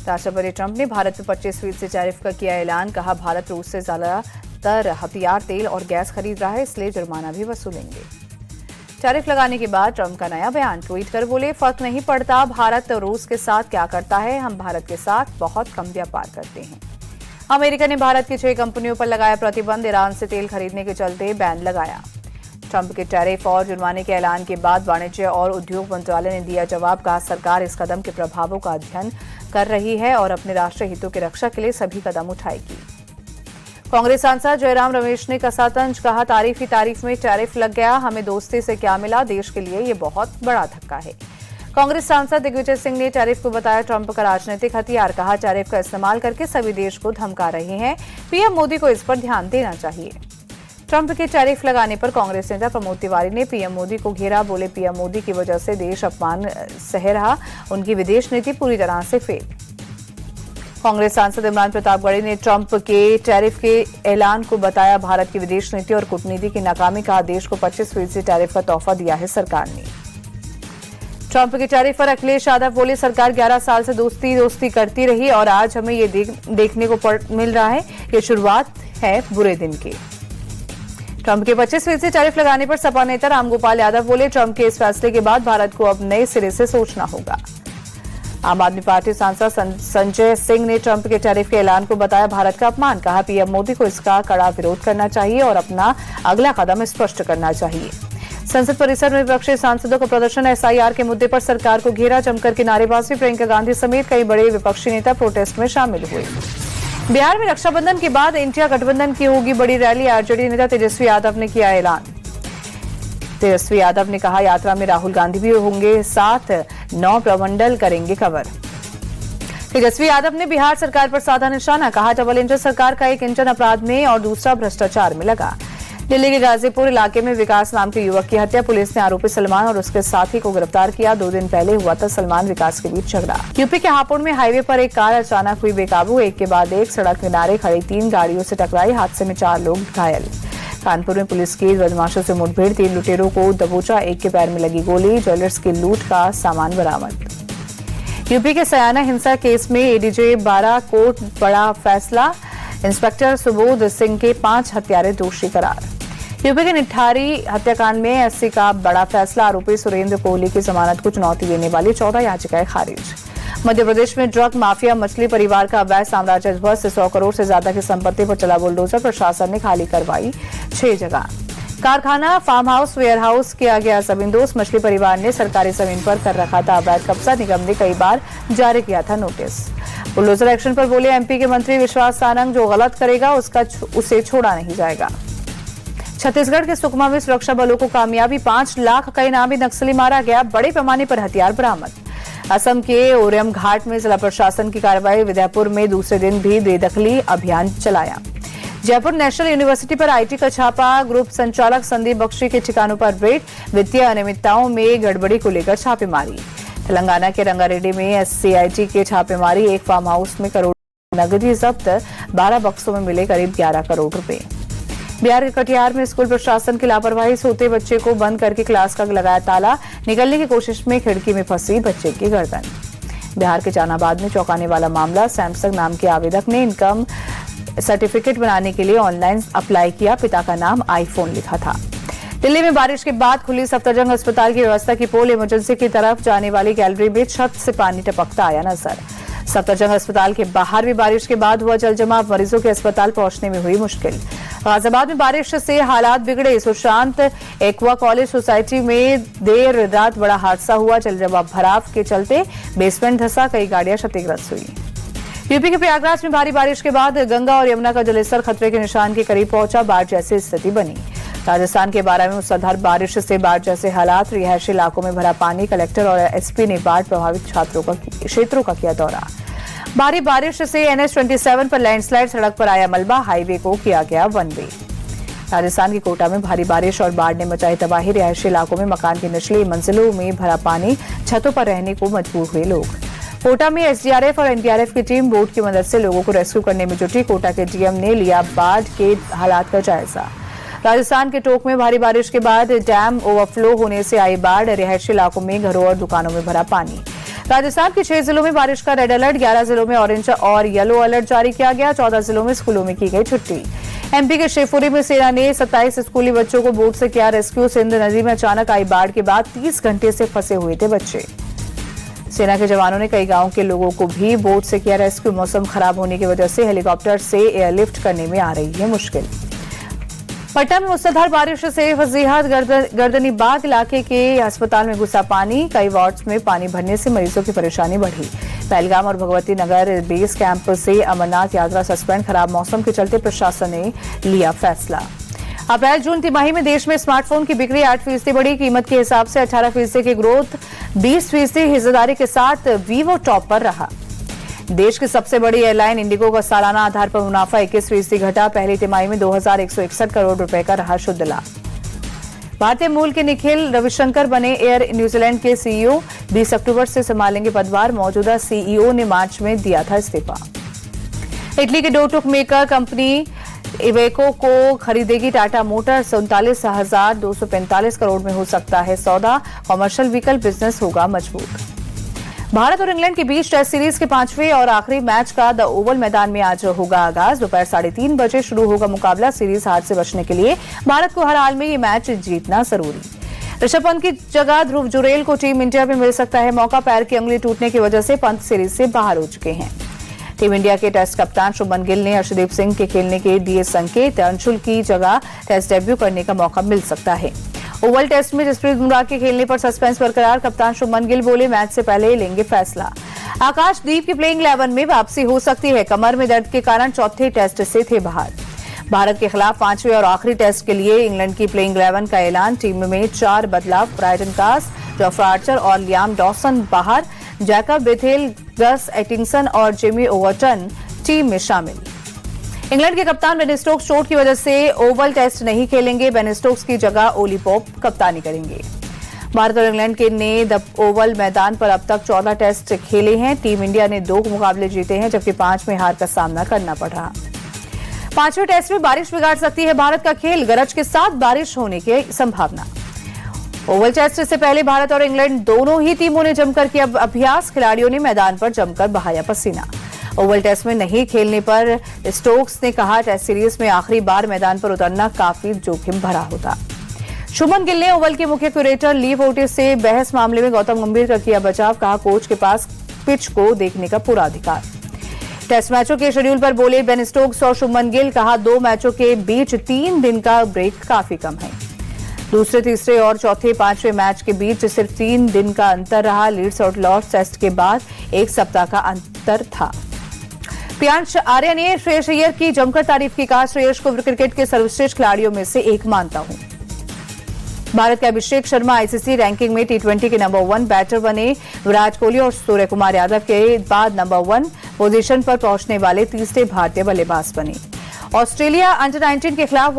राष्ट्रपति ट्रंप ने भारत पर 25% टैरिफ का किया ऐलान। कहा, भारत रूस से ज्यादातर हथियार, तेल और गैस खरीद रहा है, इसलिए जुर्माना भी वसूलेंगे। टैरिफ लगाने के बाद ट्रंप का नया बयान। ट्वीट कर बोले, फर्क नहीं पड़ता भारत रूस के साथ क्या करता है, हम भारत के साथ बहुत कम व्यापार करते हैं। अमेरिका ने भारत की 6 कंपनियों पर लगाया प्रतिबंध। ईरान से तेल खरीदने के चलते बैन लगाया। ट्रंप के टैरिफ और जुर्माने के ऐलान के बाद वाणिज्य और उद्योग मंत्रालय ने दिया जवाब। कहा, सरकार इस कदम के प्रभावों का अध्ययन कर रही है और अपने राष्ट्रीय हितों की रक्षा के लिए सभी कदम उठाएगी। कांग्रेस सांसद जयराम रमेश ने कसा तंज। कहा, तारीफ ही तारीफ में टैरिफ लग गया, हमें दोस्ती से क्या मिला, देश के लिए ये बहुत बड़ा धक्का है। कांग्रेस सांसद दिग्विजय सिंह ने टैरिफ को बताया ट्रंप का राजनीतिक हथियार। कहा, टैरिफ का इस्तेमाल करके सभी देश को धमका रहे हैं, पीएम मोदी को इस पर ध्यान देना चाहिए। ट्रंप के टैरिफ लगाने पर कांग्रेस नेता प्रमोद तिवारी ने पीएम मोदी को घेरा। बोले, पीएम मोदी की वजह से देश अपमान सह रहा, उनकी विदेश नीति पूरी तरह से फेल। कांग्रेस सांसद इमरान प्रतापगढ़ी ने ट्रंप के टैरिफ के ऐलान को बताया भारत की विदेश नीति और कूटनीति की नाकामी। कहा, देश को 25% टैरिफ का तोहफा दिया है सरकार ने। ट्रंप के टैरिफ पर अखिलेश यादव बोले, सरकार 11 साल से दोस्ती करती रही और आज हमें ये देखने को मिल रहा है कि शुरुआत है बुरे दिन की। ट्रंप के 25% टैरिफ लगाने पर सपा नेता रामगोपाल यादव बोले, ट्रंप के इस फैसले के बाद भारत को अब नए सिरे से सोचना होगा। आम आदमी पार्टी सांसद संजय सिंह ने ट्रंप के टैरिफ के ऐलान को बताया भारत का अपमान। कहा, पीएम मोदी को इसका कड़ा विरोध करना चाहिए और अपना अगला कदम स्पष्ट करना चाहिए। संसद परिसर में विपक्षी सांसदों का प्रदर्शन। एसआईआर के मुद्दे पर सरकार को घेरा। जमकर की नारेबाजी। प्रियंका गांधी समेत कई बड़े विपक्षी नेता प्रोटेस्ट में शामिल हुए। बिहार में रक्षाबंधन के बाद इंडिया गठबंधन की होगी बड़ी रैली। आरजेडी नेता तेजस्वी यादव ने किया ऐलान। तेजस्वी यादव ने कहा, यात्रा में राहुल गांधी भी होंगे साथ, 9 प्रमंडल करेंगे कवर। तेजस्वी यादव ने बिहार सरकार पर साधा निशाना। कहा, डबल इंजन सरकार का एक इंजन अपराध में और दूसरा भ्रष्टाचार में लगा। दिल्ली के गाजीपुर इलाके में विकास नाम के युवक की हत्या। पुलिस ने आरोपी सलमान और उसके साथी को गिरफ्तार किया। 2 दिन पहले हुआ था सलमान विकास के बीच झगड़ा। यूपी के हापुड़ में हाईवे पर एक कार अचानक हुई बेकाबू। एक के बाद एक सड़क किनारे खड़ी 3 गाड़ियों से टकराई। हादसे में 4 लोग घायल। कानपुर में पुलिस की बदमाशों से मुठभेड़। 3 लुटेरों को दबोचा। एक के पैर में लगी गोली। ज्वेलर्स की लूट का सामान बरामद। यूपी के सयाना हिंसा केस में एडीजे 12 कोर्ट बड़ा फैसला। इंस्पेक्टर सुबोध सिंह के 5 हत्यारे दोषी करार। यूपी के निठारी हत्याकांड में एससी का बड़ा फैसला। आरोपी सुरेंद्र कोहली की जमानत को चुनौती देने वाली 14 याचिकाएं खारिज। मध्य प्रदेश में ड्रग माफिया मछली परिवार का अवैध साम्राज्य ध्वस्त। 100 करोड़ से ज्यादा की संपत्ति पर चला बुलडोजर। प्रशासन ने खाली करवाई 6 जगह। कारखाना, फार्म हाउस, वेयर हाउस किया गया जमींदोज। मछली परिवार ने सरकारी जमीन पर कर रखा था अवैध कब्जा। निगम ने कई बार जारी किया था नोटिस। बुलडोजर एक्शन पर बोले एमपी के मंत्री विश्वास सारंग, जो गलत करेगा उसे छोड़ा नहीं जाएगा। छत्तीसगढ़ के सुकमा में सुरक्षा बलों को कामयाबी। 5 लाख का इनामी नक्सली मारा गया। बड़े पैमाने पर हथियार बरामद। असम के ओरियम घाट में जिला प्रशासन की कार्रवाई। विजयपुर में दूसरे दिन भी बेदखली अभियान चलाया। जयपुर नेशनल यूनिवर्सिटी पर आईटी का छापा। ग्रुप संचालक संदीप बख्शी के ठिकानों पर रेड। वित्तीय अनियमितताओं में गड़बड़ी को लेकर छापेमारी। तेलंगाना के रंगारेड्डी में एससीआईटी के छापेमारी। एक फार्म हाउस में करोड़ नकदी जब्त। 12 बक्सों में मिले करीब 11 करोड़ रुपए। बिहार के कटिहार में स्कूल प्रशासन की लापरवाही। सोते बच्चे को बंद करके क्लास का लगाया ताला। निकलने की कोशिश में खिड़की में फंसी बच्चे की गर्दन। बिहार के जहानाबाद में चौंकाने वाला मामला। सैमसंग नाम के आवेदक ने इनकम सर्टिफिकेट बनाने के लिए ऑनलाइन अप्लाई किया। पिता का नाम आईफोन लिखा था। दिल्ली में बारिश के बाद खुली सफदरजंग अस्पताल की व्यवस्था की पोल। इमरजेंसी की तरफ जाने वाली गैलरी में छत से पानी टपकता आया नजर। सफदरजंग अस्पताल के बाहर भी बारिश के बाद हुआ जलजमाव। मरीजों के अस्पताल पहुंचने में हुई मुश्किल। गाजियाबाद में बारिश से हालात बिगड़े। सुशांत एक्वा कॉलेज सोसाइटी में देर रात बड़ा हादसा हुआ। जलजमाव भराव के चलते बेसमेंट धंसा। कई गाड़ियां क्षतिग्रस्त हुई। यूपी के प्रयागराज में भारी बारिश के बाद गंगा और यमुना का जलस्तर खतरे के निशान के करीब पहुंचा। बाढ़ जैसी स्थिति बनी। राजस्थान के बारा में मूसलाधार बारिश से बाढ़ जैसे हालात। रिहायशी इलाकों में भरा पानी। कलेक्टर और एसपी ने बाढ़ प्रभावित क्षेत्रों का किया दौरा। भारी बारिश से NH-27 पर लैंडस्लाइड। सड़क पर आया मलबा। हाईवे को किया गया 1 वे। राजस्थान के कोटा में भारी बारिश और बाढ़ ने मचाई तबाही। रिहायशी इलाकों में मकान की निचली मंजिलों में भरा पानी। छतों पर रहने को मजबूर हुए लोग। कोटा में एसडीआरएफ और एनडीआरएफ की टीम बोट की मदद से लोगों को रेस्क्यू करने में जुटी। कोटा के डीएम ने लिया बाढ़ के हालात का जायजा। राजस्थान के टोंक में भारी बारिश के बाद डैम ओवरफ्लो होने से आई बाढ़। रिहायशी इलाकों में घरों और दुकानों में भरा पानी। राजस्थान के 6 जिलों में बारिश का रेड अलर्ट, 11 जिलों में ऑरेंज और येलो अलर्ट जारी किया गया, 14 जिलों में स्कूलों में की गई छुट्टी। एमपी के शिवपुरी में सेना ने 27 स्कूली बच्चों को बोट से किया रेस्क्यू। सिंध नदी में अचानक आई बाढ़ के बाद 30 घंटे से फंसे हुए थे बच्चे। सेना के जवानों ने कई गांवों के लोगों को भी बोट से किया रेस्क्यू। मौसम खराब होने की वजह से हेलीकॉप्टर से एयरलिफ्ट करने में आ रही है मुश्किल। पटना में मूसलाधार बारिश से फजीहत, गर्दनी बाग इलाके के अस्पताल में घुसा पानी। कई वार्ड्स में पानी भरने से मरीजों की परेशानी बढ़ी। पहलगाम और भगवती नगर बेस कैंप से अमरनाथ यात्रा सस्पेंड, खराब मौसम के चलते प्रशासन ने लिया फैसला। अप्रैल जून तिमाही में देश में स्मार्टफोन की बिक्री 8% बढ़ी। कीमत के हिसाब से 18% की ग्रोथ, 20% हिस्सेदारी के साथ वीवो टॉप पर रहा। देश की सबसे बड़ी एयरलाइन इंडिगो का सालाना आधार पर मुनाफा 21% घटा। पहली तिमाही में 2161 करोड़ रुपए का रहा शुद्ध लाभ। भारतीय मूल के निखिल रविशंकर बने एयर न्यूजीलैंड के सीईओ। 20 अक्टूबर से संभालेंगे पदभार। मौजूदा सीईओ ने मार्च में दिया था इस्तीफा। इटली के डोर टुक मेकर कंपनी इवेको को खरीदेगी टाटा मोटर। 39,245 करोड़ में हो सकता है सौदा। कमर्शियल व्हीकल बिजनेस होगा मजबूत। भारत और इंग्लैंड के बीच टेस्ट सीरीज के 5वें और आखिरी मैच का द ओवल मैदान में आज होगा आगाज। दोपहर 3:30 बजे शुरू होगा मुकाबला। सीरीज हार से बचने के लिए भारत को हर हाल में ये मैच जीतना जरूरी। ऋषभ पंत की जगह ध्रुव जुरेल को टीम इंडिया में मिल सकता है मौका। पैर की अंगुली टूटने की वजह से पंत सीरीज से बाहर हो चुके हैं। टीम इंडिया के टेस्ट कप्तान शुभमन गिल ने अर्शदीप सिंह के खेलने के दिए संकेत। अंशुल की जगह टेस्ट डेब्यू करने का मौका मिल सकता है। ओवल टेस्ट में जसप्रीत बुमराह के खेलने पर सस्पेंस बरकरार। कप्तान शुभमन गिल बोले, मैच से पहले लेंगे फैसला। आकाशदीप की प्लेइंग 11 में वापसी हो सकती है। कमर में दर्द के कारण चौथे टेस्ट से थे बाहर। भारत के खिलाफ 5वें और आखिरी टेस्ट के लिए इंग्लैंड की प्लेइंग 11 का ऐलान। टीम में 4 बदलाव। ब्रायटन कास, जॉफ्रा आर्चर और लियाम डॉसन बाहर। जैकब बेथेल, गस एटिंगसन और जिमी ओवरटन टीम में शामिल। इंग्लैंड के कप्तान बेन स्टोक्स चोट की वजह से ओवल टेस्ट नहीं खेलेंगे। बेन स्टोक्स की जगह ओली पोप कप्तानी करेंगे। भारत और इंग्लैंड के ने द ओवल मैदान पर अब तक 14 टेस्ट खेले हैं। टीम इंडिया ने 2 मुकाबले जीते हैं, जबकि 5 में हार का सामना करना पड़ रहा। 5वें टेस्ट में बारिश बिगाड़ सकती है भारत का खेल। गरज के साथ बारिश होने की संभावना। ओवल टेस्ट से पहले भारत और इंग्लैंड दोनों ही टीमों ने जमकर किया अभ्यास। खिलाड़ियों ने मैदान पर जमकर बहाया पसीना। ओवल टेस्ट में नहीं खेलने पर स्टोक्स ने कहा, टेस्ट सीरीज में आखिरी बार मैदान पर उतरना काफी जोखिम भरा होता। शुभमन गिल ने ओवल के मुख्य क्यूरेटर ली फोर्टिस से बहस मामले में गौतम गंभीर का किया बचाव। कहा, कोच के पास पिच को देखने का पूरा अधिकार। टेस्ट मैचों के शेड्यूल पर बोले बेन स्टोक्स और शुभमन गिल। कहा, 2 मैचों के बीच 3 दिन का ब्रेक काफी कम है। दूसरे, तीसरे और चौथे 5वें मैच के बीच सिर्फ 3 दिन का अंतर रहा। लीड्स और लॉर्ड्स टेस्ट के बाद 1 सप्ताह का अंतर था। प्रियांश आर्य ने श्रेयस अय्यर की जमकर तारीफ की। कहा, श्रेयस को क्रिकेट के सर्वश्रेष्ठ खिलाड़ियों में से एक मानता हूं। भारत के अभिषेक शर्मा आईसीसी रैंकिंग में T20 के नंबर 1 बैटर बने। विराट कोहली और सूर्य कुमार यादव के बाद नंबर 1 पोजीशन पर पहुंचने वाले तीसरे भारतीय बल्लेबाज बने। ऑस्ट्रेलिया अंडर 19 के खिलाफ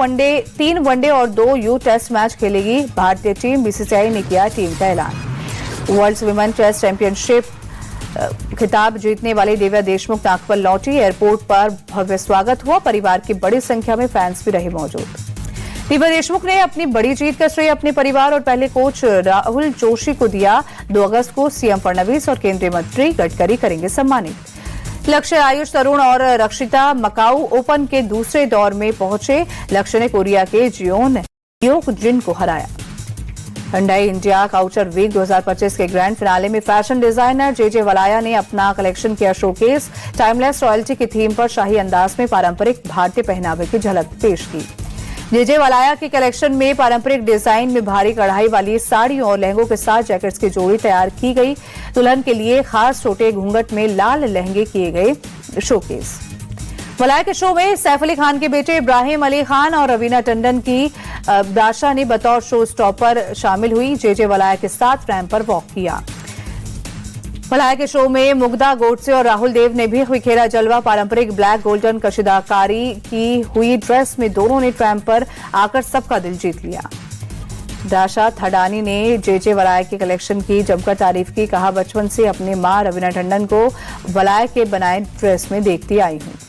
3 वनडे और 2 यू टेस्ट मैच खेलेगी भारतीय टीम। बीसीसीआई ने किया टीम का ऐलान। वर्ल्ड विमेन टेस्ट चैंपियनशिप खिताब जीतने वाली दिव्या देशमुख नागपुर लौटी। एयरपोर्ट पर भव्य स्वागत हुआ। परिवार की बड़ी संख्या में फैंस भी रहे मौजूद। दिव्या देशमुख ने अपनी बड़ी जीत का श्रेय अपने परिवार और पहले कोच राहुल जोशी को दिया। 2 अगस्त को सीएम फडणवीस और केंद्रीय मंत्री गडकरी करेंगे सम्मानित। लक्ष्य, आयुष, तरुण और रक्षिता मकाऊ ओपन के दूसरे दौर में पहुंचे। लक्ष्य ने कोरिया के जियोन जिन को हराया। हुंडई इंडिया काउचर वीक 2025 के ग्रैंड फिनाले में फैशन डिजाइनर जेजे वलाया ने अपना कलेक्शन किया शोकेस। टाइमलेस रॉयल्टी की थीम पर शाही अंदाज में पारंपरिक भारतीय पहनावे की झलक पेश की। जेजे वलाया के कलेक्शन में पारंपरिक डिजाइन में भारी कढ़ाई वाली साड़ियों और लहंगों के साथ जैकेट्स की जोड़ी तैयार की गई। दुल्हन के लिए खास छोटे घूंघट में लाल लहंगे किए गए शोकेस। वलाया के शो में सैफ अली खान के बेटे इब्राहिम अली खान और रवीना टंडन की दाशा ने बतौर शो स्टॉपर शामिल हुई। जेजे वलाया के साथ रैंप पर वॉक किया। वलाया के शो में मुग्धा गोडसे और राहुल देव ने भी बिखेरा जलवा। पारंपरिक ब्लैक गोल्डन कशीदाकारी की हुई ड्रेस में दोनों ने ट्रैम्प पर आकर सबका दिल जीत लिया। दाशा थडानी ने जेजे वलाया के कलेक्शन की जमकर तारीफ की। कहा, बचपन से अपनी मां रवीना टंडन को वलाया के बनाए ड्रेस में देखती आई हूं।